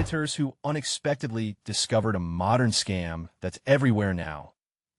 Redditors who unexpectedly discovered a modern scam that's everywhere now.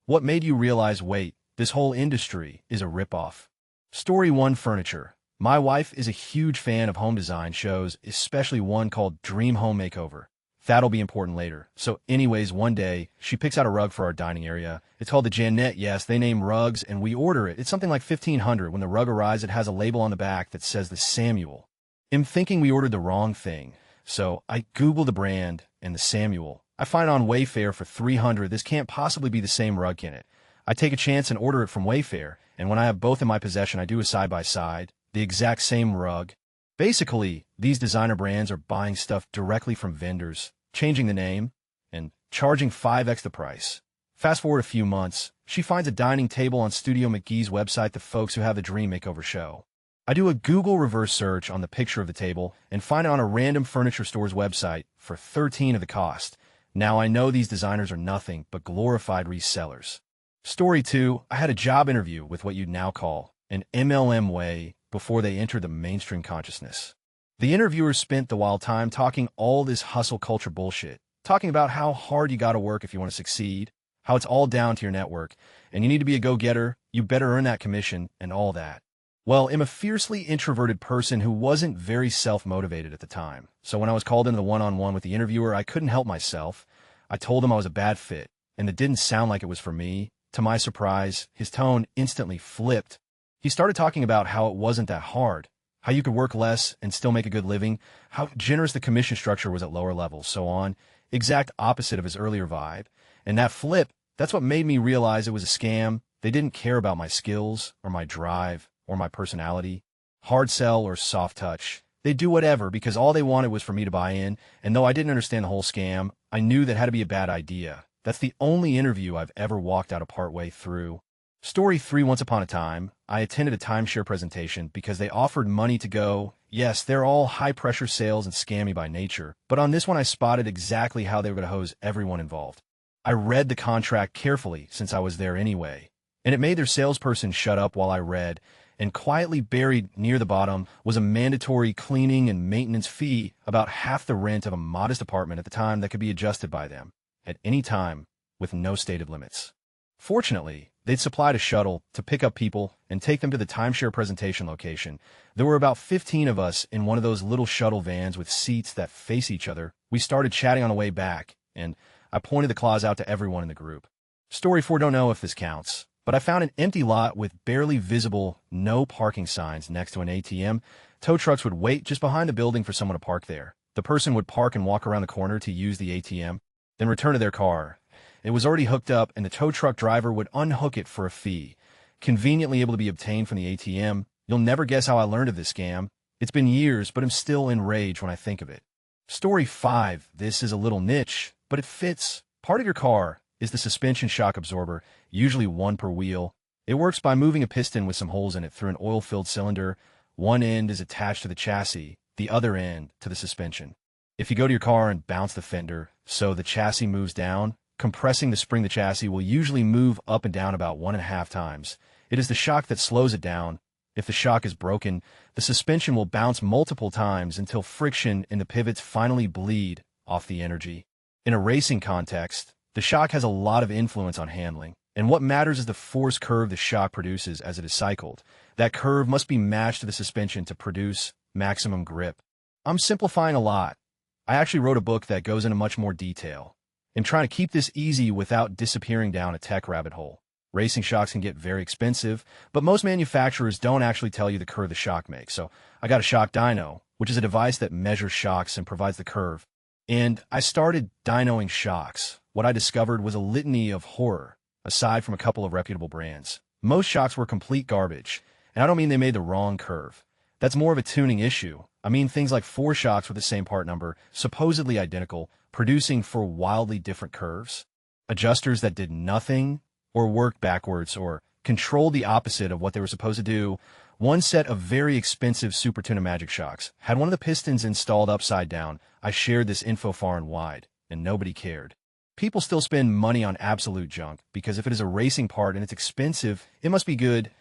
What made you realize, wait, this whole industry is a ripoff? Story 1: Furniture. My wife is a huge fan of home design shows, especially one called Dream Home Makeover. That'll be important later. So anyways, one day, she picks out a rug for our dining area. It's called the Jeannette. Yes, they name rugs, and we order it. It's something like $1,500. When the rug arrives, it has a label on the back that says the Samuel. I'm thinking we ordered the wrong thing. So I Google the brand and the Samuel. I find it on Wayfair for $300. This can't possibly be the same rug, can it? I take a chance and order it from Wayfair, and when I have both in my possession, I do a side-by-side, the exact same rug. Basically, these designer brands are buying stuff directly from vendors, changing the name, and charging 5x the price. Fast forward a few months, she finds a dining table on Studio McGee's website, the folks who have the Dream Makeover show. I do a Google reverse search on the picture of the table and find it on a random furniture store's website for 13 of the cost. Now I know these designers are nothing but glorified resellers. Story 2: I had a job interview with what you'd now call an MLM way before they entered the mainstream consciousness. The interviewers spent the wild time talking all this hustle culture bullshit, talking about how hard you gotta work if you want to succeed, how it's all down to your network, and you need to be a go-getter, you better earn that commission, and all that. Well, I'm a fiercely introverted person who wasn't very self-motivated at the time, so when I was called into the one-on-one with the interviewer, I couldn't help myself. I told him I was a bad fit, and it didn't sound like it was for me. To my surprise, his tone instantly flipped. He started talking about how it wasn't that hard, how you could work less and still make a good living, how generous the commission structure was at lower levels, so on. Exact opposite of his earlier vibe. And that flip, that's what made me realize it was a scam. They didn't care about my skills or my drive or my personality, hard sell or soft touch. They'd do whatever because all they wanted was for me to buy in, and though I didn't understand the whole scam, I knew that had to be a bad idea. That's the only interview I've ever walked out of partway through. Story 3: Once upon a time, I attended a timeshare presentation because they offered money to go. Yes, they're all high-pressure sales and scammy by nature, but on this one I spotted exactly how they were going to hose everyone involved. I read the contract carefully since I was there anyway, and it made their salesperson shut up while I read, and quietly buried near the bottom was a mandatory cleaning and maintenance fee, about half the rent of a modest apartment at the time, that could be adjusted by them at any time with no stated limits. Fortunately, they'd supplied a shuttle to pick up people and take them to the timeshare presentation location. There were about 15 of us in one of those little shuttle vans with seats that face each other. We started chatting on the way back, and I pointed the claws out to everyone in the group. Story 4: Don't know if this counts, but I found an empty lot with barely visible no parking signs next to an ATM. Tow trucks would wait just behind the building for someone to park there. The person would park and walk around the corner to use the ATM, then return to their car. It was already hooked up, and the tow truck driver would unhook it for a fee, conveniently able to be obtained from the ATM. You'll never guess how I learned of this scam. It's been years, but I'm still enraged when I think of it. Story 5: This is a little niche, but it fits. Part of your car is the suspension shock absorber, usually one per wheel. It works by moving a piston with some holes in it through an oil-filled cylinder. One end is attached to the chassis, the other end to the suspension. If you go to your car and bounce the fender so the chassis moves down, compressing the spring, the chassis will usually move up and down about 1.5 times. It is the shock that slows it down. If the shock is broken, the suspension will bounce multiple times until friction in the pivots finally bleed off the energy. In a racing context, the shock has a lot of influence on handling, and what matters is the force curve the shock produces as it is cycled. That curve must be matched to the suspension to produce maximum grip. I'm simplifying a lot. I actually wrote a book that goes into much more detail. I'm trying to keep this easy without disappearing down a tech rabbit hole. Racing shocks can get very expensive, but most manufacturers don't actually tell you the curve the shock makes. So I got a shock dyno, which is a device that measures shocks and provides the curve. And I started dynoing shocks. What I discovered was a litany of horror, aside from a couple of reputable brands. Most shocks were complete garbage, and I don't mean they made the wrong curve. That's more of a tuning issue. I mean things like 4 shocks with the same part number, supposedly identical, producing 4 wildly different curves. Adjusters that did nothing, or worked backwards, or controlled the opposite of what they were supposed to do. One set of very expensive Super Tuna Magic shocks had one of the pistons installed upside down. I shared this info far and wide, and nobody cared. People still spend money on absolute junk, because if it is a racing part and it's expensive, it must be good.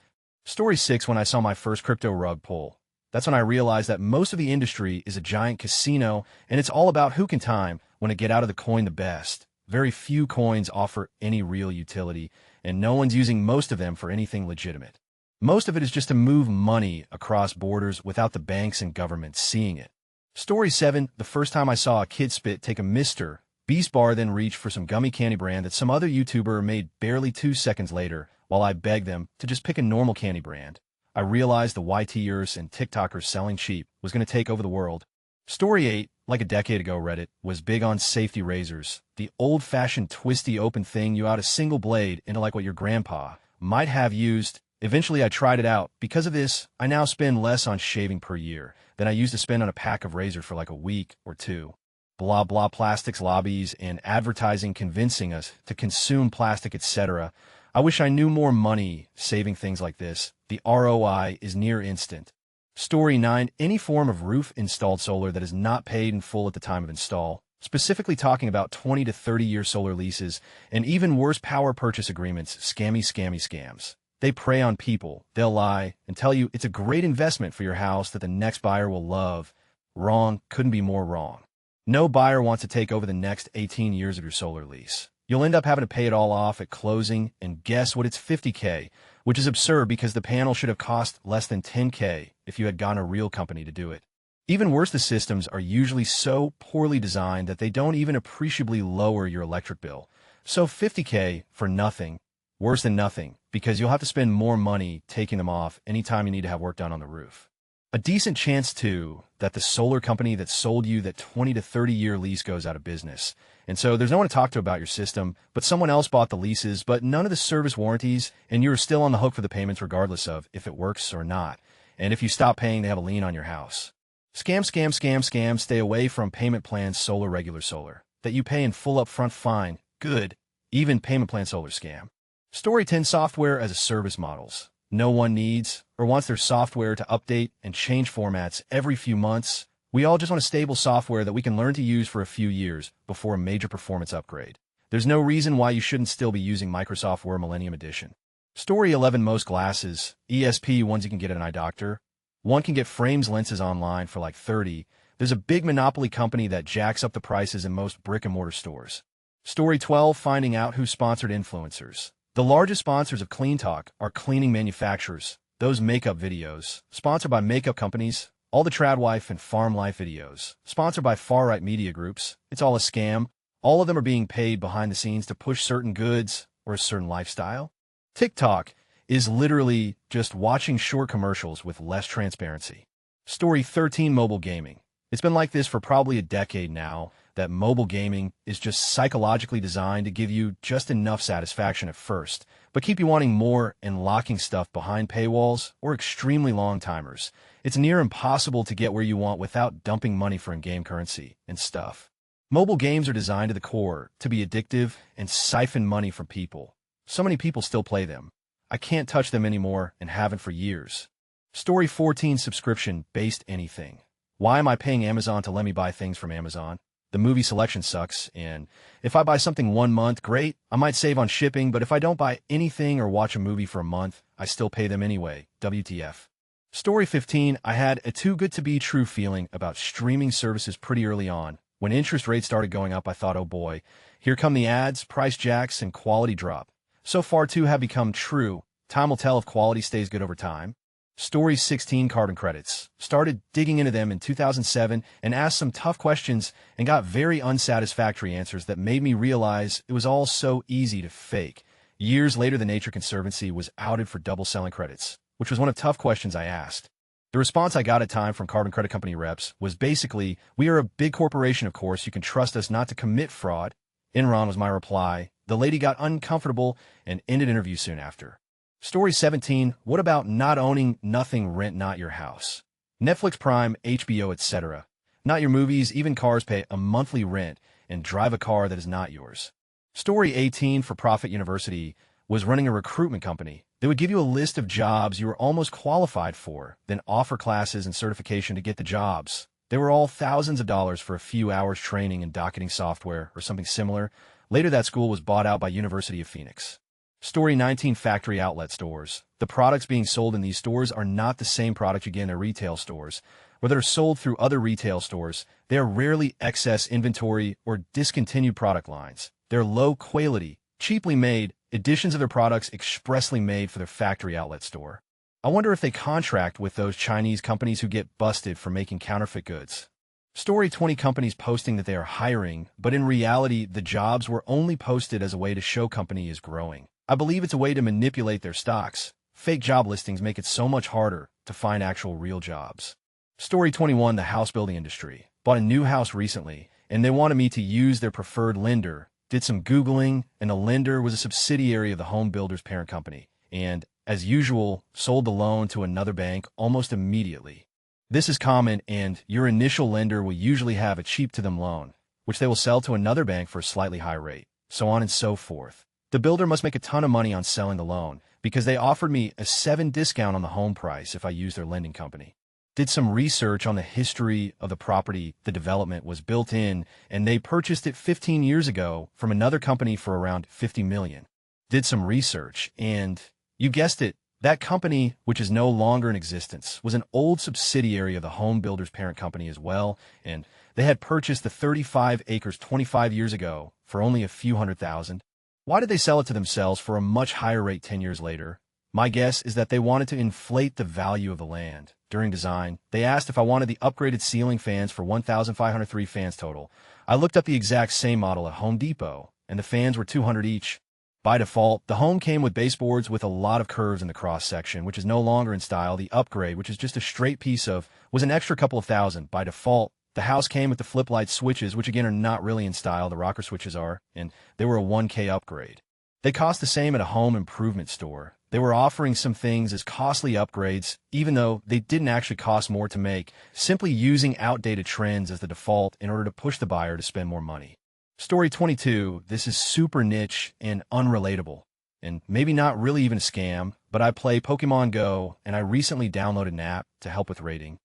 Story 6: When I saw my first crypto rug pull. That's when I realized that most of the industry is a giant casino, and it's all about who can time when to get out of the coin the best. Very few coins offer any real utility, and no one's using most of them for anything legitimate. Most of it is just to move money across borders without the banks and governments seeing it. Story 7, the first time I saw a kid spit take a Mr. Beast bar then reach for some gummy candy brand that some other YouTuber made barely 2 seconds later while I begged them to just pick a normal candy brand. I realized the YTers and TikTokers selling cheap was going to take over the world. Story 8, like a decade ago Reddit, was big on safety razors, the old-fashioned twisty open thing you out a single blade into like what your grandpa might have used. Eventually I tried it out. Because of this, I now spend less on shaving per year than I used to spend on a pack of razors for like a week or two. Blah blah plastics lobbies and advertising convincing us to consume plastic, etc. I wish I knew more money saving things like this. The ROI is near instant. Story 9, any form of roof-installed solar that is not paid in full at the time of install, specifically talking about 20 to 30-year solar leases, and even worse power purchase agreements, scams. They prey on people, they'll lie, and tell you it's a great investment for your house that the next buyer will love. Wrong, couldn't be more wrong. No buyer wants to take over the next 18 years of your solar lease. You'll end up having to pay it all off at closing, and guess what? It's $50K, which is absurd because the panel should have cost less than $10K if you had gotten a real company to do it. Even worse, the systems are usually so poorly designed that they don't even appreciably lower your electric bill. So $50K for nothing, worse than nothing, because you'll have to spend more money taking them off anytime you need to have work done on the roof. A decent chance, too, that the solar company that sold you that 20 to 30-year lease goes out of business. And so there's no one to talk to about your system, but someone else bought the leases, but none of the service warranties, and you're still on the hook for the payments regardless of if it works or not. And if you stop paying, they have a lien on your house. Scam. Stay away from payment plans solar, regular solar. That you pay in full upfront, fine, good, even payment plan solar scam. Story 10, software as a service models. No one needs or wants their software to update and change formats every few months. We all just want a stable software that we can learn to use for a few years before a major performance upgrade. There's no reason why you shouldn't still be using Microsoft Word Millennium Edition. Story 11, most glasses, ESP ones you can get at an eye doctor. One can get frames lenses online for like $30. There's a big monopoly company that jacks up the prices in most brick-and-mortar stores. Story 12, finding out who sponsored influencers. The largest sponsors of Clean Talk are cleaning manufacturers. Those makeup videos, sponsored by makeup companies. All the trad wife and farm life videos, sponsored by far-right media groups. It's all a scam. All of them are being paid behind the scenes to push certain goods or a certain lifestyle. TikTok is literally just watching short commercials with less transparency. Story 13, mobile gaming. It's been like this for probably a decade now, that mobile gaming is just psychologically designed to give you just enough satisfaction at first, but keep you wanting more and locking stuff behind paywalls or extremely long timers. It's near impossible to get where you want without dumping money for in-game currency and stuff. Mobile games are designed to the core to be addictive and siphon money from people. So many people still play them. I can't touch them anymore and haven't for years. Story 14, subscription-based anything. Why am I paying Amazon to let me buy things from Amazon? The movie selection sucks, and if I buy something 1 month, great, I might save on shipping, but if I don't buy anything or watch a movie for a month, I still pay them anyway. WTF. Story 15, I had a too good to be true feeling about streaming services pretty early on. When interest rates started going up, I thought, oh boy, here come the ads, price jacks, and quality drop. So far, two have become true. Time will tell if quality stays good over time. Story 16, carbon credits. Started digging into them in 2007 and asked some tough questions and got very unsatisfactory answers that made me realize it was all so easy to fake. Years later, the Nature Conservancy was outed for double selling credits, which was one of the tough questions I asked. The response I got at time from carbon credit company reps was basically, we are a big corporation, of course, you can trust us not to commit fraud. Enron was my reply. The lady got uncomfortable and ended interview soon after. Story 17, what about not owning nothing, rent not your house? Netflix, Prime, HBO, etc. Not your movies, even cars pay a monthly rent and drive a car that is not yours. Story 18, for-profit university was running a recruitment company. They would give you a list of jobs you were almost qualified for, then offer classes and certification to get the jobs. They were all thousands of dollars for a few hours training in docketing software or something similar. Later, that school was bought out by University of Phoenix. Story 19, factory outlet stores. The products being sold in these stores are not the same product you get in retail stores, or that are sold through other retail stores. They are rarely excess inventory or discontinued product lines. They're low quality, cheaply made editions of their products expressly made for their factory outlet store. I wonder if they contract with those Chinese companies who get busted for making counterfeit goods. Story 20 companies posting that they are hiring, but in reality, the jobs were only posted as a way to show company is growing. I believe it's a way to manipulate their stocks. Fake job listings make it so much harder to find actual real jobs. Story 21, the house building industry. Bought a new house recently, and they wanted me to use their preferred lender. Did some Googling, and the lender was a subsidiary of the home builder's parent company, and, as usual, sold the loan to another bank almost immediately. This is common, and your initial lender will usually have a cheap-to-them loan, which they will sell to another bank for a slightly high rate, so on and so forth. The builder must make a ton of money on selling the loan, because they offered me a 7% discount on the home price if I use their lending company. Did some research on the history of the property the development was built in, and they purchased it 15 years ago from another company for around $50 million. Did some research, and, you guessed it, that company, which is no longer in existence, was an old subsidiary of the home builder's parent company as well, and they had purchased the 35 acres 25 years ago for only a few $100,000. Why did they sell it to themselves for a much higher rate 10 years later? My guess is that they wanted to inflate the value of the land. During design, they asked if I wanted the upgraded ceiling fans for 1,503 fans total. I looked up the exact same model at Home Depot, and the fans were $200 each. By default, the home came with baseboards with a lot of curves in the cross-section, which is no longer in style. The upgrade, which is just a straight piece of, was an extra couple of thousand. By default, the house came with the flip light switches, which again are not really in style, the rocker switches are, and they were a 1K upgrade. They cost the same at a home improvement store. They were offering some things as costly upgrades, even though they didn't actually cost more to make, simply using outdated trends as the default in order to push the buyer to spend more money. Story 22, this is super niche and unrelatable, and maybe not really even a scam, but I play Pokemon Go, and I recently downloaded an app to help with raiding.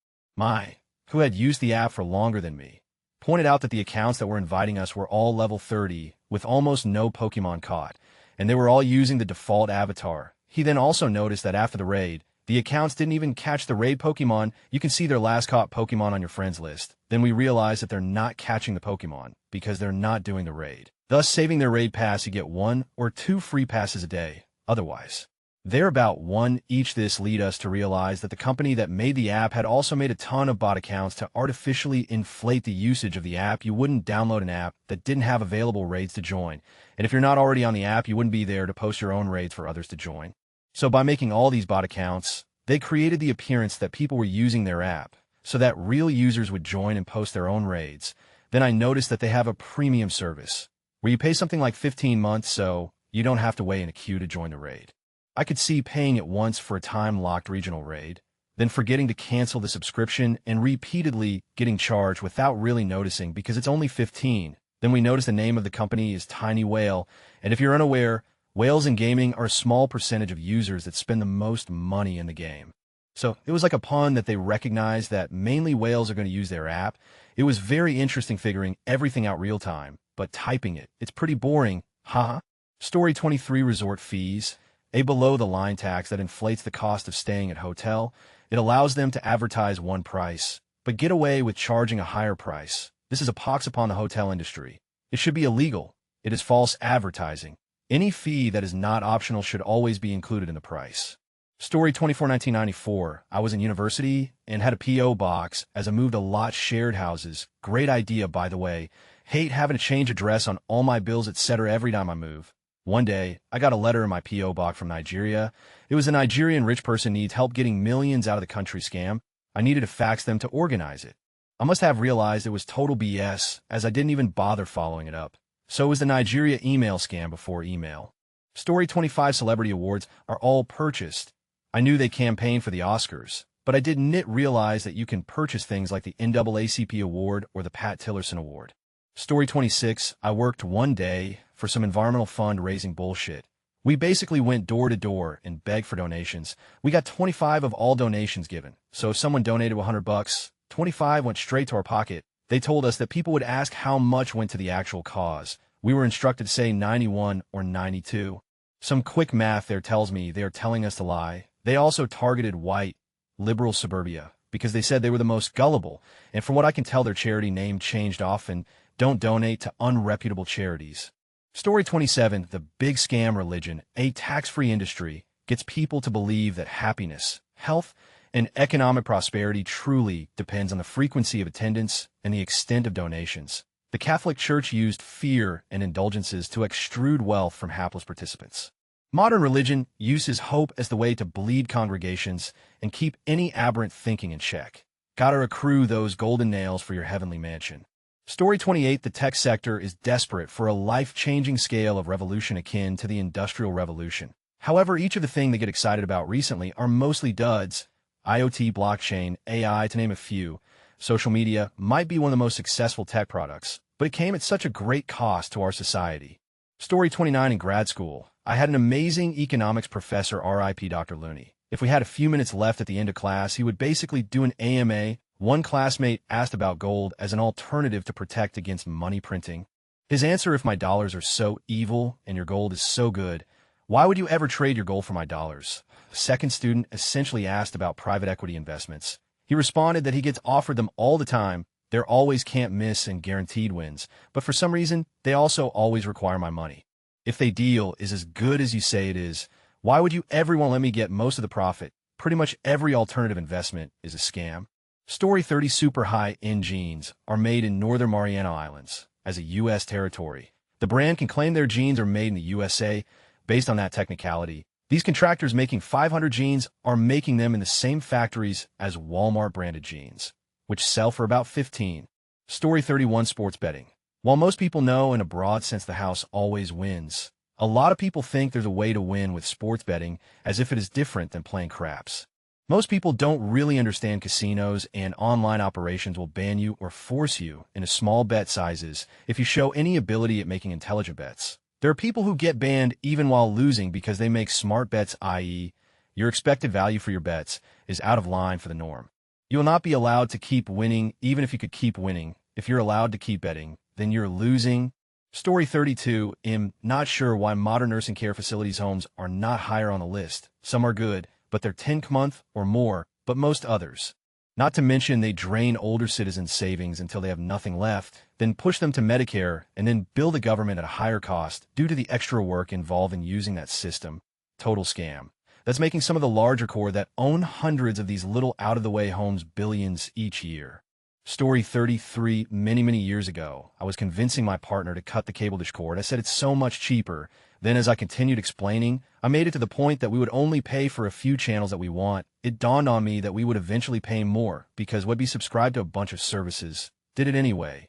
Who had used the app for longer than me, pointed out that the accounts that were inviting us were all level 30, with almost no Pokemon caught, and they were all using the default avatar. He then also noticed that after the raid, the accounts didn't even catch the raid Pokemon. You can see their last caught Pokemon on your friends list. Then we realized that they're not catching the Pokemon because they're not doing the raid, thus saving their raid pass. You get 1 or 2 free passes a day. Otherwise, they're about 1 each. This lead us to realize that the company that made the app had also made a ton of bot accounts to artificially inflate the usage of the app. You wouldn't download an app that didn't have available raids to join. And if you're not already on the app, you wouldn't be there to post your own raids for others to join. So by making all these bot accounts, they created the appearance that people were using their app so that real users would join and post their own raids. Then I noticed that they have a premium service where you pay something like 15 months so you don't have to wait in a queue to join the raid. I could see paying it once for a time-locked regional raid, then forgetting to cancel the subscription and repeatedly getting charged without really noticing because it's only 15. Then we notice the name of the company is Tiny Whale, and if you're unaware, whales in gaming are a small percentage of users that spend the most money in the game. So it was like a pun that they recognized that mainly whales are going to use their app. It was very interesting figuring everything out real time, but typing it, it's pretty boring, haha. Story 23, resort fees. A below-the-line tax that inflates the cost of staying at hotel. It allows them to advertise one price, but get away with charging a higher price. This is a pox upon the hotel industry. It should be illegal. It is false advertising. Any fee that is not optional should always be included in the price. Story 24, 1994. I was in university and had a P.O. box as I moved a lot. Shared houses. Great idea, by the way. Hate having to change address on all my bills, etc. every time I move. One day, I got a letter in my P.O. box from Nigeria. It was a Nigerian rich person needs help getting millions out of the country scam. I needed to fax them to organize it. I must have realized it was total BS, as I didn't even bother following it up. So was the Nigeria email scam before email. Story 25, celebrity awards are all purchased. I knew they campaigned for the Oscars, but I didn't realize that you can purchase things like the NAACP award or the Pat Tillerson award. Story 26, I worked one day for some environmental fundraising bullshit. We basically went door to door and begged for donations. We got 25 of all donations given. So if someone donated $100, 25 went straight to our pocket. They told us that people would ask how much went to the actual cause. We were instructed to say 91 or 92. Some quick math there tells me they are telling us to lie. They also targeted white, liberal suburbia because they said they were the most gullible, and from what I can tell their charity name changed often, don't donate to unreputable charities. Story 27, the big scam religion, a tax-free industry, gets people to believe that happiness, health, and economic prosperity truly depends on the frequency of attendance and the extent of donations. The Catholic Church used fear and indulgences to extrude wealth from hapless participants. Modern religion uses hope as the way to bleed congregations and keep any aberrant thinking in check. Gotta accrue those golden nails for your heavenly mansion. Story 28, the tech sector is desperate for a life-changing scale of revolution akin to the Industrial Revolution. However, each of the things they get excited about recently are mostly duds. IoT, blockchain, AI, to name a few. Social media might be one of the most successful tech products, but it came at such a great cost to our society. Story 29, in grad school, I had an amazing economics professor, RIP Dr. Looney. If we had a few minutes left at the end of class, he would basically do an AMA. One classmate asked about gold as an alternative to protect against money printing. His answer: if my dollars are so evil and your gold is so good, why would you ever trade your gold for my dollars? The second student essentially asked about private equity investments. He responded that he gets offered them all the time. They're always can't miss and guaranteed wins, but for some reason, they also always require my money. If the deal is as good as you say it is, why would you ever want to let me get most of the profit? Pretty much every alternative investment is a scam. Story 30, super high-end jeans are made in Northern Mariana Islands as a U.S. territory. The brand can claim their jeans are made in the USA based on that technicality. These contractors making 500 jeans are making them in the same factories as Walmart-branded jeans, which sell for about 15. Story 31, sports betting. While most people know in a broad sense the house always wins, a lot of people think there's a way to win with sports betting as if it is different than playing craps. Most people don't really understand casinos, and online operations will ban you or force you into small bet sizes if you show any ability at making intelligent bets. There are people who get banned even while losing because they make smart bets, i.e., your expected value for your bets is out of line for the norm. You will not be allowed to keep winning even if you could keep winning. If you're allowed to keep betting, then you're losing. Story 32, I'm not sure why modern nursing care facilities homes are not higher on the list. Some are good, but they're 10th month or more, but most others. Not to mention they drain older citizens' savings until they have nothing left, then push them to Medicare, and then bill the government at a higher cost due to the extra work involved in using that system. Total scam. That's making some of the larger core that own hundreds of these little out-of-the-way homes billions each year. Story 33, many years ago, I was convincing my partner to cut the cable dish cord. I said it's so much cheaper. Then as I continued explaining, I made it to the point that we would only pay for a few channels that we want. It dawned on me that we would eventually pay more because we'd be subscribed to a bunch of services. Did it anyway.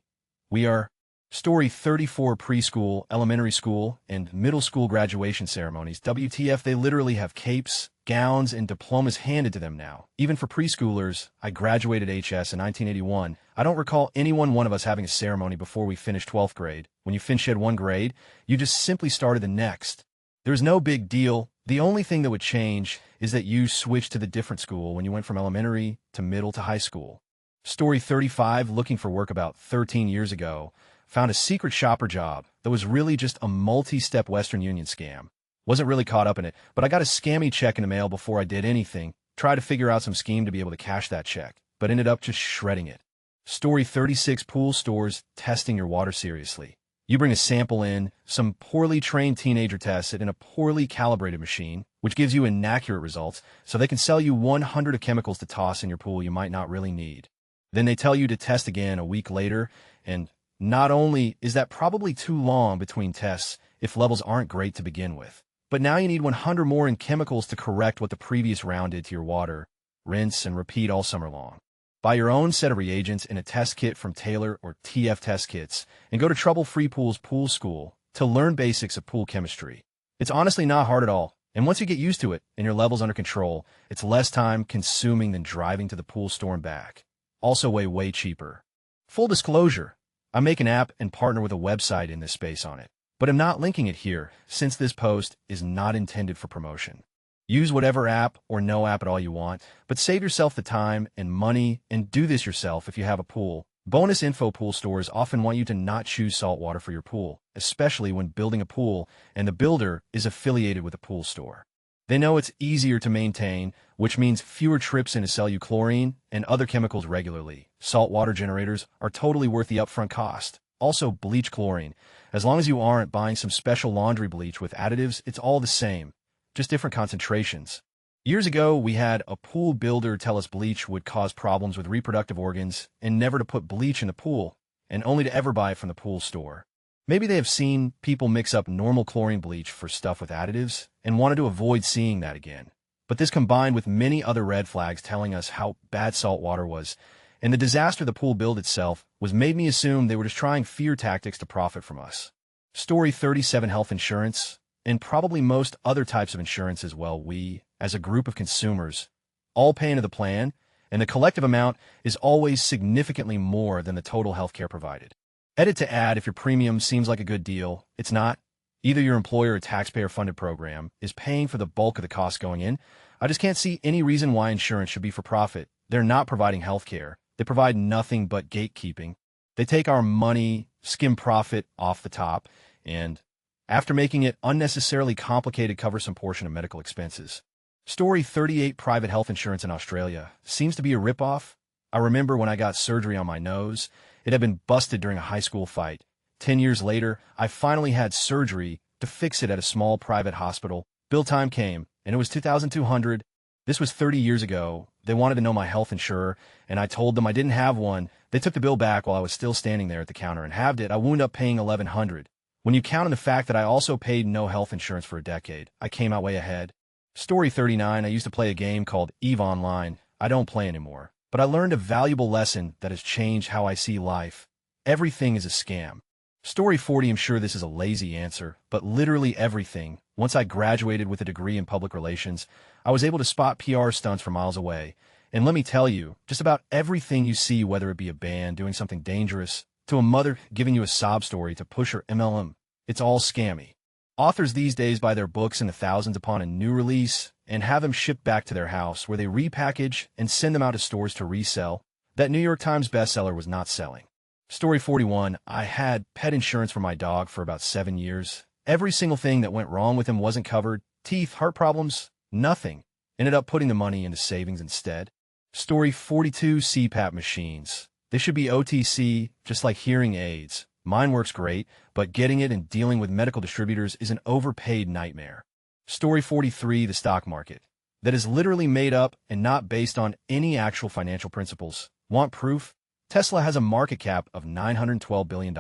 We are. Story 34, preschool, elementary school, and middle school graduation ceremonies. WTF, they literally have capes, gowns, and diplomas handed to them now. Even for preschoolers, I graduated HS in 1981. I don't recall one of us having a ceremony before we finished 12th grade. When you finish at one grade, you just simply started the next. There's no big deal. The only thing that would change is that you switched to the different school when you went from elementary to middle to high school. Story 35, looking for work about 13 years ago, found a secret shopper job that was really just a multi-step Western Union scam. Wasn't really caught up in it, but I got a scammy check in the mail before I did anything, tried to figure out some scheme to be able to cash that check, but ended up just shredding it. Story 36, pool stores testing your water seriously. You bring a sample in, some poorly trained teenager tests it in a poorly calibrated machine, which gives you inaccurate results, so they can sell you 100 of chemicals to toss in your pool you might not really need. Then they tell you to test again a week later, and not only is that probably too long between tests if levels aren't great to begin with, but now you need 100 more in chemicals to correct what the previous round did to your water. Rinse and repeat all summer long. Buy your own set of reagents in a test kit from Taylor or TF Test Kits, and go to Trouble Free Pool's Pool School to learn basics of pool chemistry. It's honestly not hard at all, and once you get used to it and your levels under control, it's less time consuming than driving to the pool store and back. Also way cheaper. Full disclosure, I make an app and partner with a website in this space on it, but I'm not linking it here since this post is not intended for promotion. Use whatever app or no app at all you want, but save yourself the time and money and do this yourself if you have a pool. Bonus info: pool stores often want you to not choose salt water for your pool, especially when building a pool and the builder is affiliated with a pool store. They know it's easier to maintain, which means fewer trips in to sell you chlorine and other chemicals regularly. Salt water generators are totally worth the upfront cost. Also, bleach chlorine. As long as you aren't buying some special laundry bleach with additives, it's all the same, just different concentrations. Years ago, we had a pool builder tell us bleach would cause problems with reproductive organs and never to put bleach in the pool, and only to ever buy it from the pool store. Maybe they have seen people mix up normal chlorine bleach for stuff with additives and wanted to avoid seeing that again. But this combined with many other red flags telling us how bad salt water was, and the disaster the pool build itself was, made me assume they were just trying fear tactics to profit from us. Story 37: health insurance, and probably most other types of insurance as well. We, as a group of consumers, all pay into the plan, and the collective amount is always significantly more than the total healthcare provided. Edit to add: if your premium seems like a good deal, it's not. Either your employer or taxpayer-funded program is paying for the bulk of the cost going in. I just can't see any reason why insurance should be for profit. They're not providing healthcare. They provide nothing but gatekeeping. They take our money, skim profit off the top, and after making it unnecessarily complicated, cover some portion of medical expenses. Story 38: private health insurance in Australia seems to be a ripoff. I remember when I got surgery on my nose, it had been busted during a high school fight. 10 years later, I finally had surgery to fix it at a small private hospital. Bill time came, and it was $2,200. This was 30 years ago. They wanted to know my health insurer, and I told them I didn't have one. They took the bill back while I was still standing there at the counter and halved it. I wound up paying $1,100. When you count on the fact that I also paid no health insurance for a decade, I came out way ahead. Story 39: I used to play a game called EVE Online. I don't play anymore, but I learned a valuable lesson that has changed how I see life. Everything is a scam. Story 40: I'm sure this is a lazy answer, but literally everything. Once I graduated with a degree in public relations, I was able to spot PR stunts from miles away. And let me tell you, just about everything you see, whether it be a band doing something dangerous, to a mother giving you a sob story to push her MLM, it's all scammy. Authors these days buy their books in the thousands upon a new release and have them shipped back to their house, where they repackage and send them out to stores to resell. That New York Times bestseller was not selling. Story 41: I had pet insurance for my dog for about 7 years. Every single thing that went wrong with him wasn't covered. Teeth, heart problems, nothing. Ended up putting the money into savings instead. Story 42: CPAP machines. They should be OTC, just like hearing aids. Mine works great, but getting it and dealing with medical distributors is an overpaid nightmare. Story 43: the stock market. That is literally made up and not based on any actual financial principles. Want proof? Tesla has a market cap of $912 billion.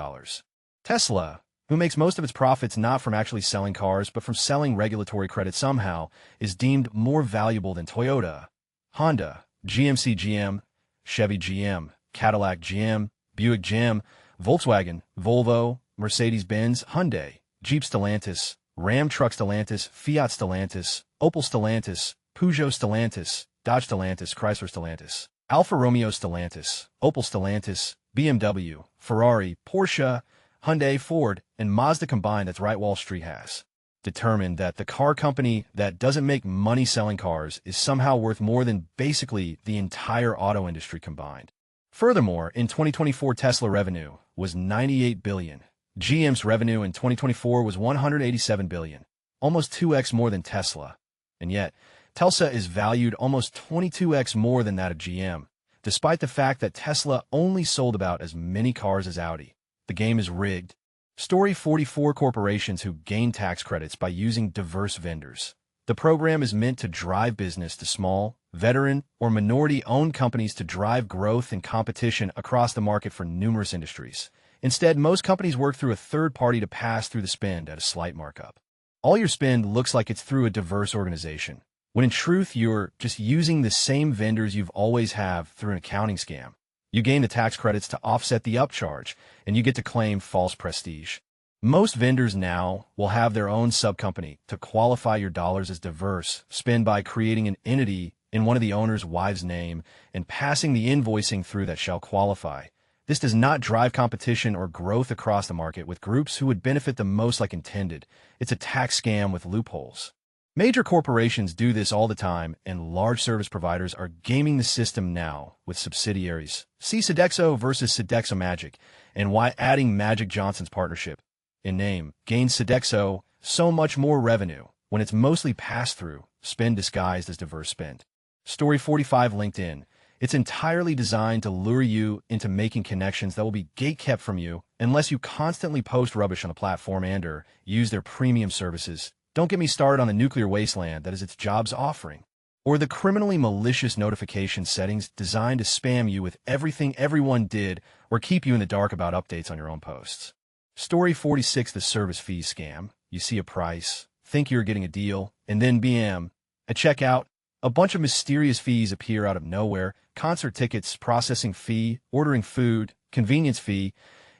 Tesla, who makes most of its profits not from actually selling cars but from selling regulatory credit, somehow is deemed more valuable than Toyota, Honda, GMC GM, Chevy GM, Cadillac GM, Buick GM, Volkswagen, Volvo, Mercedes-Benz, Hyundai, Jeep Stellantis, Ram Truck Stellantis, Fiat Stellantis, Opel Stellantis, Peugeot Stellantis, Dodge Stellantis, Chrysler Stellantis, Alfa Romeo Stellantis, Opel Stellantis, BMW, Ferrari, Porsche, Hyundai, Ford, and Mazda combined. That's right, Wall Street has determined that the car company that doesn't make money selling cars is somehow worth more than basically the entire auto industry combined. Furthermore, in 2024, Tesla revenue was $98 billion. GM's revenue in 2024 was $187 billion, almost 2x more than Tesla. And yet, Tesla is valued almost 22x more than that of GM, despite the fact that Tesla only sold about as many cars as Audi. The game is rigged. Story 44: corporations who gain tax credits by using diverse vendors. The program is meant to drive business to small, veteran, or minority-owned companies to drive growth and competition across the market for numerous industries. Instead, most companies work through a third party to pass through the spend at a slight markup. All your spend looks like it's through a diverse organization, when in truth you're just using the same vendors you've always have through an accounting scam. You gain the tax credits to offset the upcharge, and you get to claim false prestige. Most vendors now will have their own subcompany to qualify your dollars as diverse spend by creating an entity in one of the owner's wife's name and passing the invoicing through that shall qualify. This does not drive competition or growth across the market with groups who would benefit the most like intended. It's a tax scam with loopholes. Major corporations do this all the time, and large service providers are gaming the system now with subsidiaries. See Sodexo versus Sodexo Magic, and why adding Magic Johnson's partnership in name gains Sodexo so much more revenue when it's mostly pass-through, spend disguised as diverse spend. Story 45 LinkedIn. It's entirely designed to lure you into making connections that will be gate-kept from you unless you constantly post rubbish on the platform and/or use their premium services. Don't get me started on the nuclear wasteland that is its job's offering, or the criminally malicious notification settings designed to spam you with everything everyone did or keep you in the dark about updates on your own posts. Story 46 The service fee scam. You see a price, think you're getting a deal, and then bam, at checkout, a bunch of mysterious fees appear out of nowhere: concert tickets, processing fee, ordering food, convenience fee.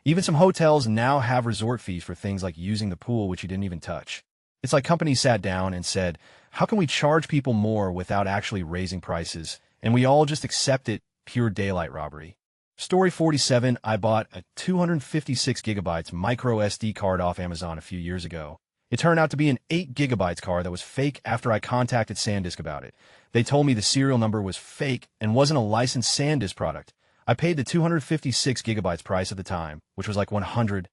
Even some hotels now have resort fees for things like using the pool, which you didn't even touch. It's like companies sat down and said, how can we charge people more without actually raising prices? And we all just accept it. Pure daylight robbery. Story 47 I bought a 256 gigabytes micro SD card off Amazon a few years ago. It turned out to be an 8 gigabytes card that was fake after I contacted SanDisk about it. They told me the serial number was fake and wasn't a licensed SanDisk product. I paid the 256 gigabytes price at the time, which was like $100.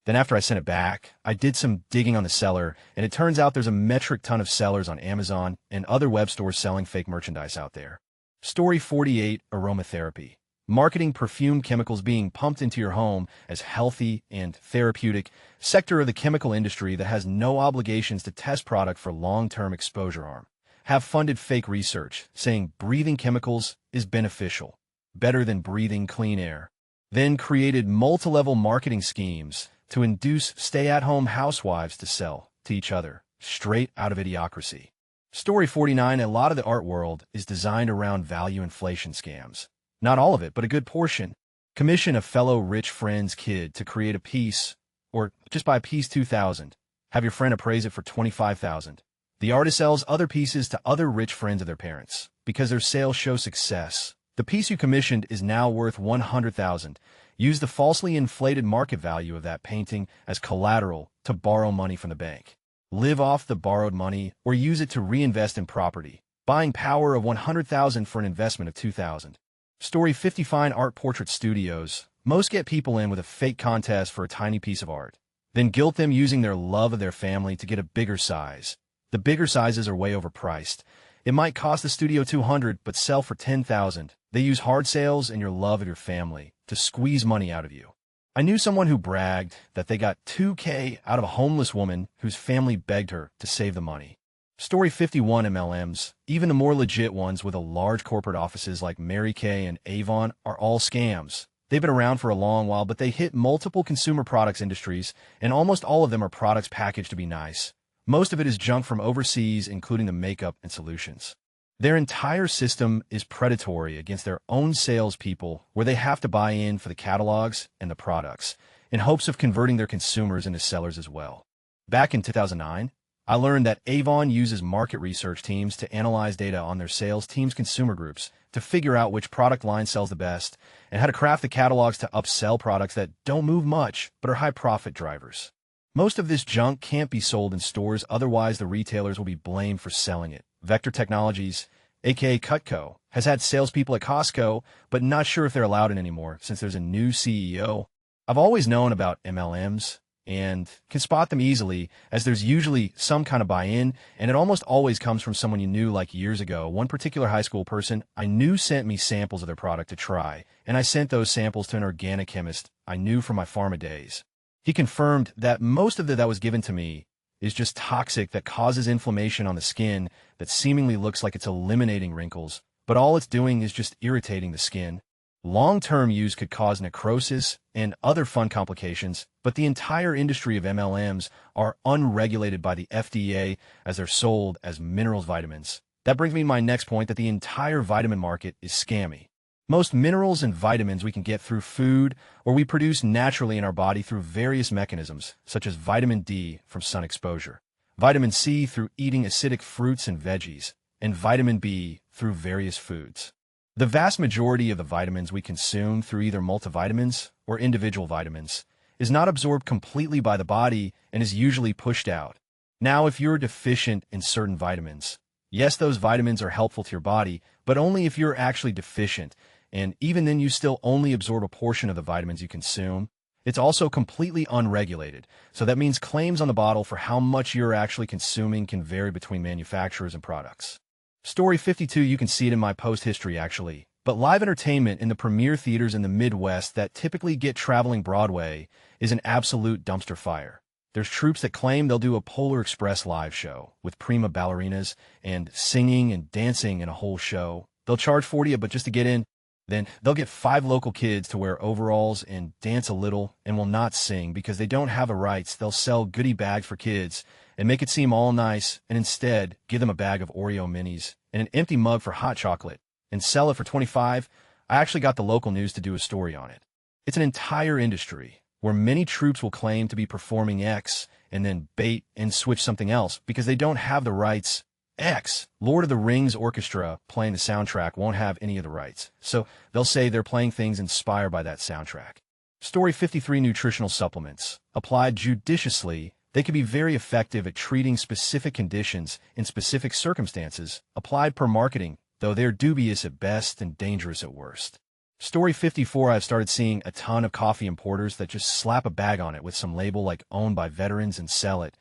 Then after I sent it back, I did some digging on the seller, and it turns out there's a metric ton of sellers on Amazon and other web stores selling fake merchandise out there. Story 48 Aromatherapy. Marketing perfumed chemicals being pumped into your home as healthy and therapeutic, sector of the chemical industry that has no obligations to test product for long-term exposure harm. Have funded fake research saying breathing chemicals is beneficial, better than breathing clean air. Then created multi-level marketing schemes to induce stay-at-home housewives to sell to each other, straight out of Idiocracy. Story 49 A lot of the art world is designed around value inflation scams. Not all of it, but a good portion. Commission a fellow rich friend's kid to create a piece, or just buy a piece 2,000. Have your friend appraise it for 25,000. The artist sells other pieces to other rich friends of their parents. Because their sales show success, the piece you commissioned is now worth 100,000. Use the falsely inflated market value of that painting as collateral to borrow money from the bank. Live off the borrowed money or use it to reinvest in property, buying power of 100,000 for an investment of 2,000. Story 50 Fine art portrait studios. Most get people in with a fake contest for a tiny piece of art, then guilt them using their love of their family to get a bigger size. The bigger sizes are way overpriced. It might cost the studio 200 but sell for 10,000. They use hard sales and your love of your family to squeeze money out of you. I knew someone who bragged that they got $2,000 out of a homeless woman whose family begged her to save the money. Story 51 MLMs. Even the more legit ones with a large corporate offices like Mary Kay and Avon are all scams. They've been around for a long while, but they hit multiple consumer products industries, and almost all of them are products packaged to be nice. Most of it is junk from overseas, including the makeup and solutions. Their entire system is predatory against their own salespeople, where they have to buy in for the catalogs and the products, in hopes of converting their consumers into sellers as well. Back in 2009, I learned that Avon uses market research teams to analyze data on their sales team's consumer groups to figure out which product line sells the best and how to craft the catalogs to upsell products that don't move much but are high profit drivers. Most of this junk can't be sold in stores, otherwise the retailers will be blamed for selling it. Vector Technologies, aka Cutco, has had salespeople at Costco, but not sure if they're allowed in anymore since there's a new CEO. I've always known about MLMs and can spot them easily, as there's usually some kind of buy-in, and it almost always comes from someone you knew like years ago. One particular high school person I knew sent me samples of their product to try, and I sent those samples to an organic chemist I knew from my pharma days. He confirmed that most of that was given to me is just toxic that causes inflammation on the skin that seemingly looks like it's eliminating wrinkles, but all it's doing is just irritating the skin. Long-term use could cause necrosis and other fun complications, but the entire industry of MLMs are unregulated by the FDA as they're sold as minerals vitamins. That brings me to my next point, that the entire vitamin market is scammy. Most minerals and vitamins we can get through food or we produce naturally in our body through various mechanisms, such as vitamin D from sun exposure, vitamin C through eating acidic fruits and veggies, and vitamin B through various foods. The vast majority of the vitamins we consume through either multivitamins or individual vitamins is not absorbed completely by the body and is usually pushed out. Now, if you're deficient in certain vitamins, yes, those vitamins are helpful to your body, but only if you're actually deficient, and even then you still only absorb a portion of the vitamins you consume. It's also completely unregulated, so that means claims on the bottle for how much you're actually consuming can vary between manufacturers and products. Story 52, you can see it in my post history actually, but live entertainment in the premier theaters in the Midwest that typically get traveling Broadway is an absolute dumpster fire. There's troops that claim they'll do a Polar Express live show with prima ballerinas and singing and dancing in a whole show. They'll charge $40 but just to get in. Then they'll get 5 local kids to wear overalls and dance a little and will not sing because they don't have the rights. They'll sell goodie bags for kids and make it seem all nice and instead give them a bag of Oreo minis and an empty mug for hot chocolate and sell it for $25. I actually got the local news to do a story on it. It's an entire industry where many troops will claim to be performing X and then bait and switch something else because they don't have the rights. X, Lord of the Rings Orchestra playing the soundtrack won't have any of the rights, so they'll say they're playing things inspired by that soundtrack. Story 53, nutritional supplements. Applied judiciously, they can be very effective at treating specific conditions in specific circumstances, applied per marketing, though they're dubious at best and dangerous at worst. Story 54, I've started seeing a ton of coffee importers that just slap a bag on it with some label like owned by veterans and sell it.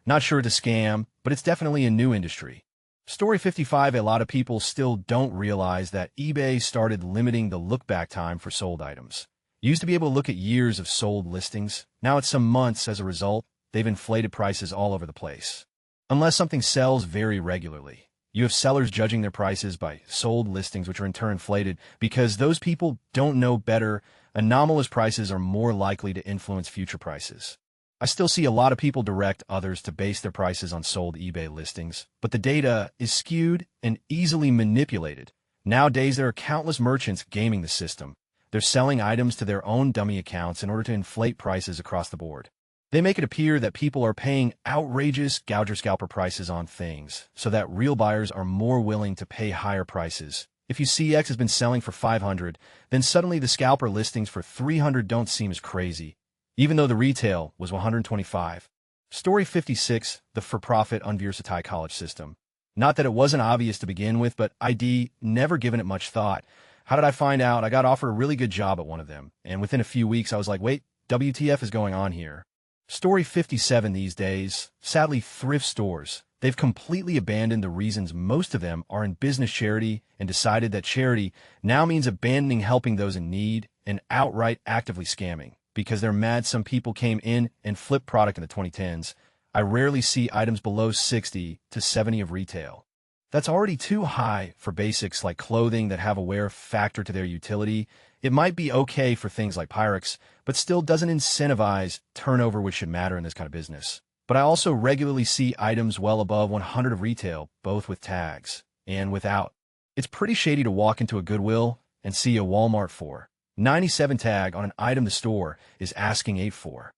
Not sure it's a scam, but it's definitely a new industry. Story 55, a lot of people still don't realize that eBay started limiting the look-back time for sold items. You used to be able to look at years of sold listings. Now it's some months. As a result, they've inflated prices all over the place. Unless something sells very regularly, you have sellers judging their prices by sold listings, which are in turn inflated because those people don't know better. Anomalous prices are more likely to influence future prices. I still see a lot of people direct others to base their prices on sold eBay listings, but the data is skewed and easily manipulated. Nowadays, there are countless merchants gaming the system. They're selling items to their own dummy accounts in order to inflate prices across the board. They make it appear that people are paying outrageous gouger scalper prices on things, so that real buyers are more willing to pay higher prices. If you see X has been selling for $500, then suddenly the scalper listings for $300 don't seem as crazy, even though the retail was $125. Story 56, the for-profit university college system. Not that it wasn't obvious to begin with, but I'd never given it much thought. How did I find out? I got offered a really good job at one of them, and within a few weeks I was like, wait, WTF is going on here? Story 57, these days, sadly, thrift stores. They've completely abandoned the reasons most of them are in business charity and decided that charity now means abandoning helping those in need and outright actively scamming. Because they're mad some people came in and flipped product in the 2010s. I rarely see items below 60 to 70 of retail. That's already too high for basics like clothing that have a wear factor to their utility. It might be okay for things like Pyrex, but still doesn't incentivize turnover, which should matter in this kind of business. But I also regularly see items well above 100 of retail, both with tags and without. It's pretty shady to walk into a Goodwill and see a Walmart for $97 tag on an item the store is asking $8 for.